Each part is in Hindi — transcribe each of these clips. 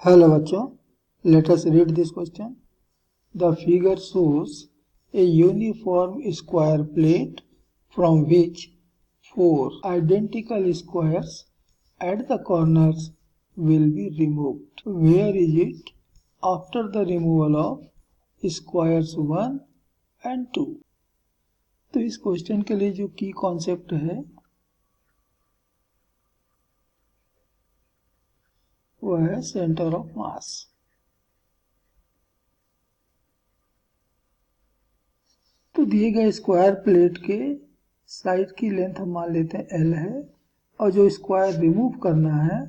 Hello बच्चों, let us read this question. The figure shows a uniform square plate from which four identical squares at the corners will be removed. Where is it after the removal of squares 1 and 2? तो इस क्वेश्चन के लिए जो की कॉन्सेप्ट है वह है सेंटर ऑफ मास। तो दिए गए स्क्वायर प्लेट के साइड की लेंथ हम मान लेते हैं L है और जो स्क्वायर रिमूव करना है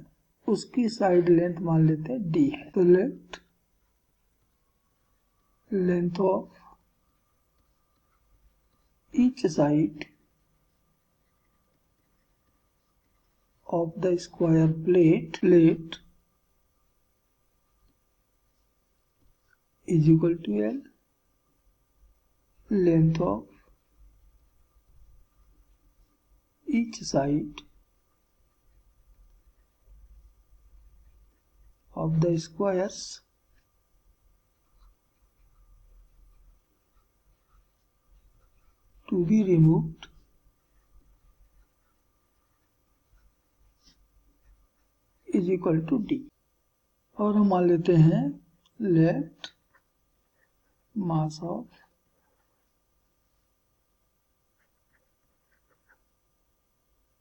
उसकी साइड लेंथ मान लेते हैं D है। तो length of each side of the square plate is equal to L, length of each side of the squares to be removed is equal to D। और हम मान लेते हैं let mass of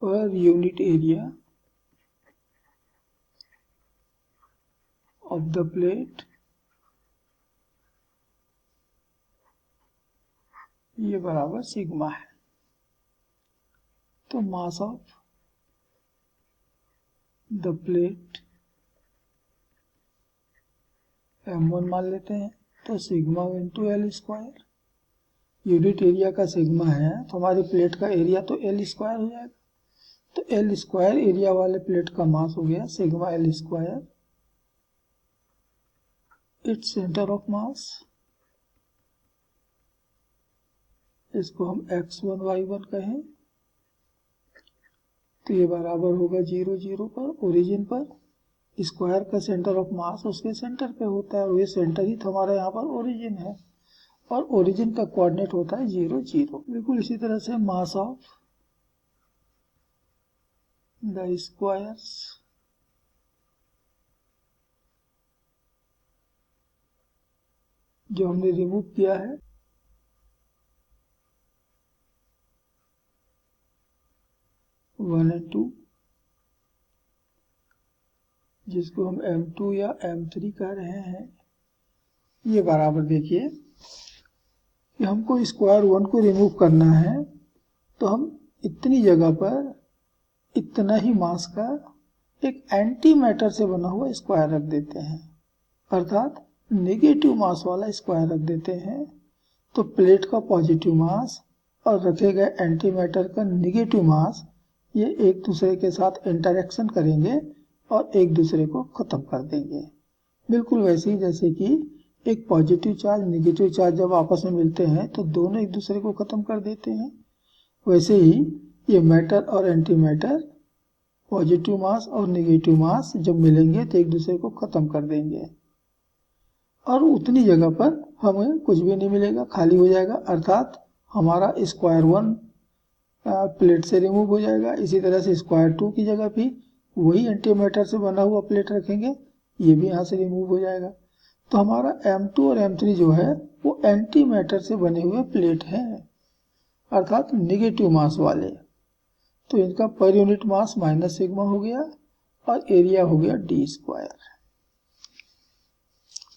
per unit area of the plate ये बराबर सिग्मा है। तो mass of the plate m1 मान लेते हैं, तो sigma into L square. Unit area का सिग्मा है तो हमारी प्लेट का एरिया तो L स्क्वायर हो जाएगा। तो L स्क्वायर एरिया वाले प्लेट का मास हो गया sigma L square. Its centre of mass, इसको हम x1 y1 कहें, तो ये बराबर होगा 0 0 पर ओरिजिन पर। स्क्वायर का सेंटर ऑफ मास उसके सेंटर पे होता है और ये सेंटर ही तो हमारा यहाँ पर ओरिजिन है और ओरिजिन का कोऑर्डिनेट होता है 0 0। बिल्कुल इसी तरह से मास ऑफ द स्क्वायर्स जो हमने रिमूव किया है वन एंड टू, जिसको हम M2 या M3 कह रहे हैं, ये बराबर देखिए कि हमको स्क्वायर 1 को रिमूव करना है तो हम इतनी जगह पर इतना ही मास का एक एंटी मैटर से बना हुआ स्क्वायर रख देते हैं, अर्थात नेगेटिव मास वाला स्क्वायर रख देते हैं। तो प्लेट का पॉजिटिव मास और रखे गए एंटी मैटर का नेगेटिव मास ये एक दूसरे के साथ इंटरेक्शन करेंगे और एक दूसरे को खत्म कर देंगे। बिल्कुल वैसे ही जैसे कि एक पॉजिटिव चार्ज नेगेटिव चार्ज जब आपस में मिलते हैं तो दोनों एक दूसरे को खत्म कर देते हैं, वैसे ही ये मैटर और एंटी मैटर पॉजिटिव मास और नेगेटिव मास जब मिलेंगे तो एक दूसरे को खत्म कर देंगे और उतनी जगह पर हमें कुछ भी नहीं मिलेगा, खाली हो जाएगा, अर्थात हमारा स्क्वायर 1 प्लेट से रिमूव हो जाएगा। इसी तरह से स्क्वायर 2 की जगह भी वही एंटी मैटर से बना हुआ प्लेट रखेंगे, ये भी यहाँ से रिमूव हो जाएगा। तो हमारा M2 और M3 जो है वो एंटी मैटर से बने हुए प्लेट हैं, अर्थात नेगेटिव मास वाले। तो इनका per unit mass minus sigma हो गया और एरिया हो गया D स्क्वायर।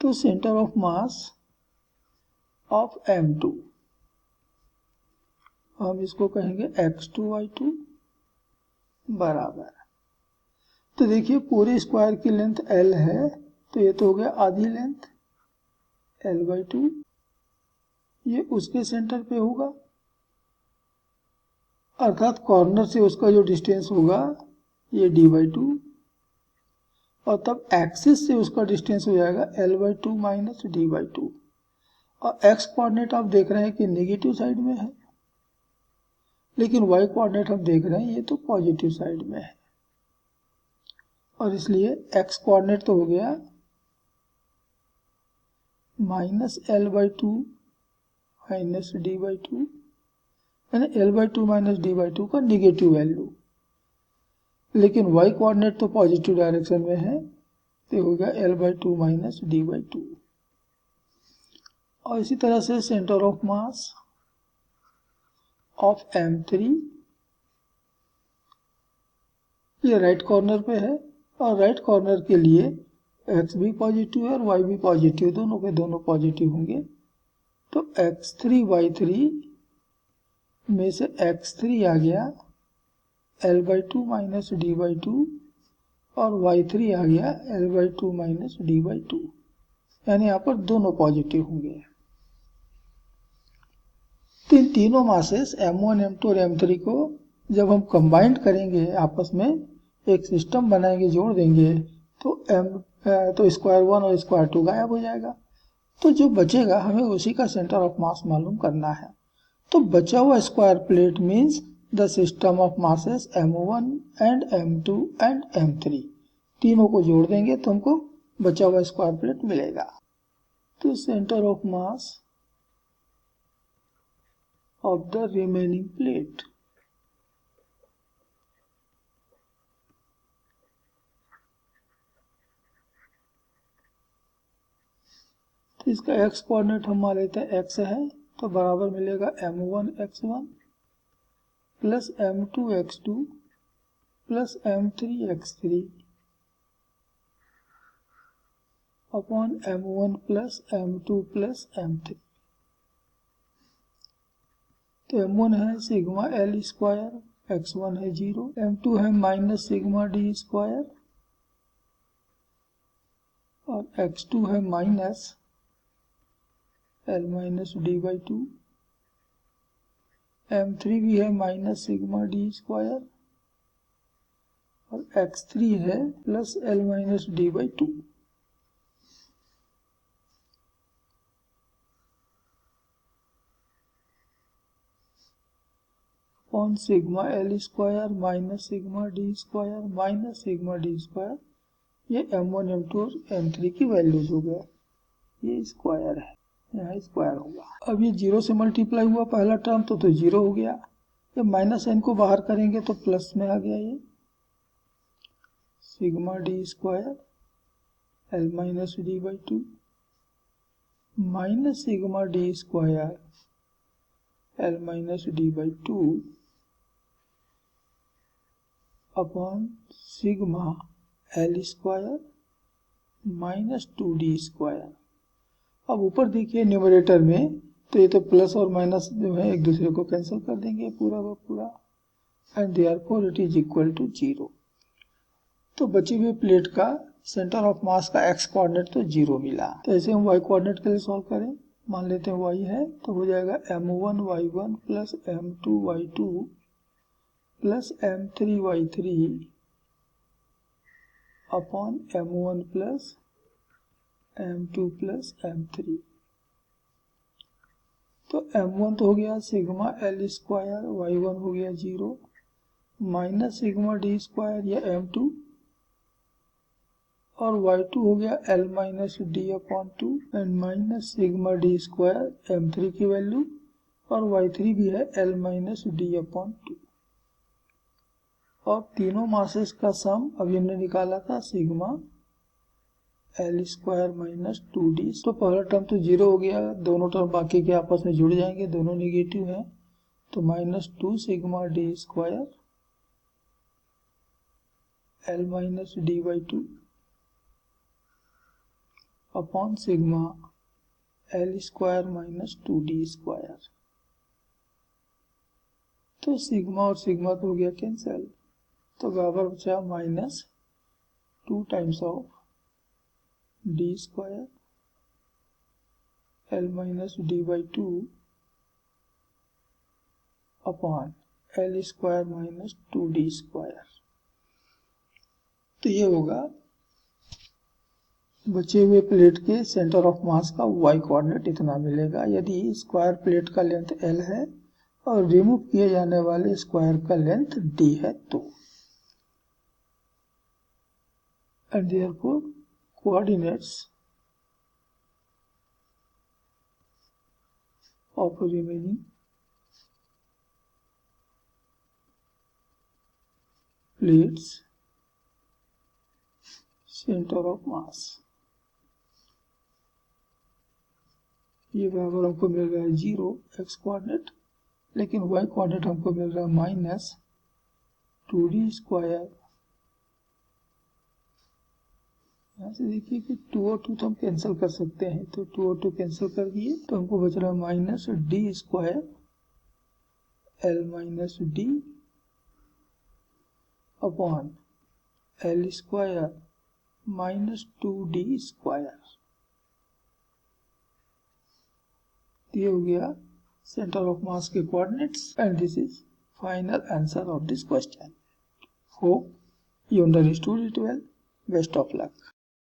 तो centre of mass of M2 हम इसको कहेंगे x2 y2 बराबर। तो देखिए पूरे स्क्वायर की लेंथ L है तो ये तो हो गया आधी लेंथ L/2, ये उसके सेंटर पे होगा, अर्थात कॉर्नर से उसका जो डिस्टेंस होगा ये D/2 और तब एक्सिस से उसका डिस्टेंस हो जाएगा L/2 माइनस D/2। और x कोऑर्डिनेट आप देख रहे हैं कि नेगेटिव साइड में है, लेकिन y कोऑर्डिनेट हम देख रहे हैं ये तो पॉजिटिव साइड में है और इसलिए x कोऑर्डिनेट तो हो गया minus L by two minus D by two, यानी L by two minus D by two का निगेटिव वैल्यू, लेकिन वाई कोऑर्डिनेट तो पॉजिटिव डायरेक्शन में है, तो हो गया L by two minus D by two. और इसी तरह से centre of mass of M3, ये राइट कॉर्नर पे है, और राइट कॉर्नर के लिए x भी पॉजिटिव है और y भी पॉजिटिव, दोनों के दोनों पॉजिटिव होंगे। तो x3 y3 में से x3 आ गया l by two minus D by two, और y3 आ गया l by two minus D by two, यानी यहाँ पर दोनों पॉजिटिव होंगे। तो इन तीनों मासेस M1 M2 और M3 को जब हम कंबाइंड करेंगे, आपस में एक सिस्टम बनाएंगे, जोड़ देंगे, तो स्क्वायर 1 और स्क्वायर 2 गायब हो जाएगा। तो जो बचेगा हमें उसी का सेंटर ऑफ मास मालूम करना है। तो बचा हुआ square plate means the system of masses M1 and M2 and M3, तीनों को जोड़ देंगे तो हमको बचा हुआ स्क्वायर प्लेट मिलेगा। तो centre of mass of the remaining plate, तो इसका x कोऑर्डिनेट हम मान लेते हैं x है, तो बराबर मिलेगा M1 x1 plus M2 x2 plus M3 x3 upon M1 plus M2 plus M3। तो M1 है सिग्मा L स्क्वायर, x1 है 0, M2 है माइनस सिग्मा D स्क्वायर, और x2 है minus L minus D by to, M3 भी है माइनस सिग्मा डी स्क्वायर, और x3 है plus L minus D by to. Upon sigma L square minus sigma D square minus sigma D square, ये M1 M2 और M3 की वैल्यूज हो गया। ये स्क्वायर है, यहाँ स्क्वायर होगा। अब ये 0 से मल्टीप्लाई हुआ पहला टर्म, तो 0 हो गया। जब माइनस n को बाहर करेंगे तो प्लस में आ गया, ये sigma D square L minus D by two minus sigma D square L minus D by two upon sigma L square minus 2D square. अब ऊपर देखिए न्यूमरेटर में, तो ये तो प्लस और माइनस जो है एक दूसरे को कैंसिल कर देंगे पूरा का पूरा, and therefore it is equal to 0। तो बची हुई प्लेट का सेंटर ऑफ मास का x कोऑर्डिनेट तो 0 मिला। तो ऐसे हम y कोऑर्डिनेट के लिए सॉल्व करें, मान लेते हैं y है, तो हो जाएगा M1 y1 plus M2 y2 plus M3 y3 upon M1 plus M2 plus M3। तो M1 तो हो गया सिग्मा L स्क्वायर, y1 हो गया 0 माइनस सिग्मा D स्क्वायर या M2, और y2 हो गया L minus D upon 2 and minus sigma D square M3 की वैल्यू, और y3 भी है L माइनस D अपॉन 2। और तीनों मासेस का सम अभी हमने निकाला था sigma L square minus 2D। तो पहला टर्म तो 0 हो गया, दोनों टर्म बाकी के आपस में जुड़ जाएंगे, दोनों नेगेटिव हैं, तो minus 2 sigma D square L minus D by 2 upon sigma L square minus 2D square. तो सिग्मा और सिग्मा तो हो गया कैंसिल, तो बराबर बचा minus 2 times of D square L minus D by 2 upon L square minus 2D square. तो ये होगा बचे हुए प्लेट के सेंटर ऑफ मास का y कोऑर्डिनेट इतना मिलेगा यदि स्क्वायर प्लेट का लेंथ L है और रिमूव किए जाने वाले स्क्वायर का लेंथ D है तो। And therefore coordinates of remaining plates center of mass। ये बराबर हमको मिल रहा है 0 x कोऑर्डिनेट, लेकिन y कोऑर्डिनेट हमको मिल रहा है -2d स्क्वायर। यहाँ से देखिए कि 2 और 2 तो हम कैंसिल कर सकते हैं, तो 2 और 2 कैंसिल कर दिए तो हमको बच रहा -d square l -d upon l square -2d square. ये हो गया सेंटर ऑफ मास के coordinates and this is final answer of this question. Hope you understood it well. Best of luck.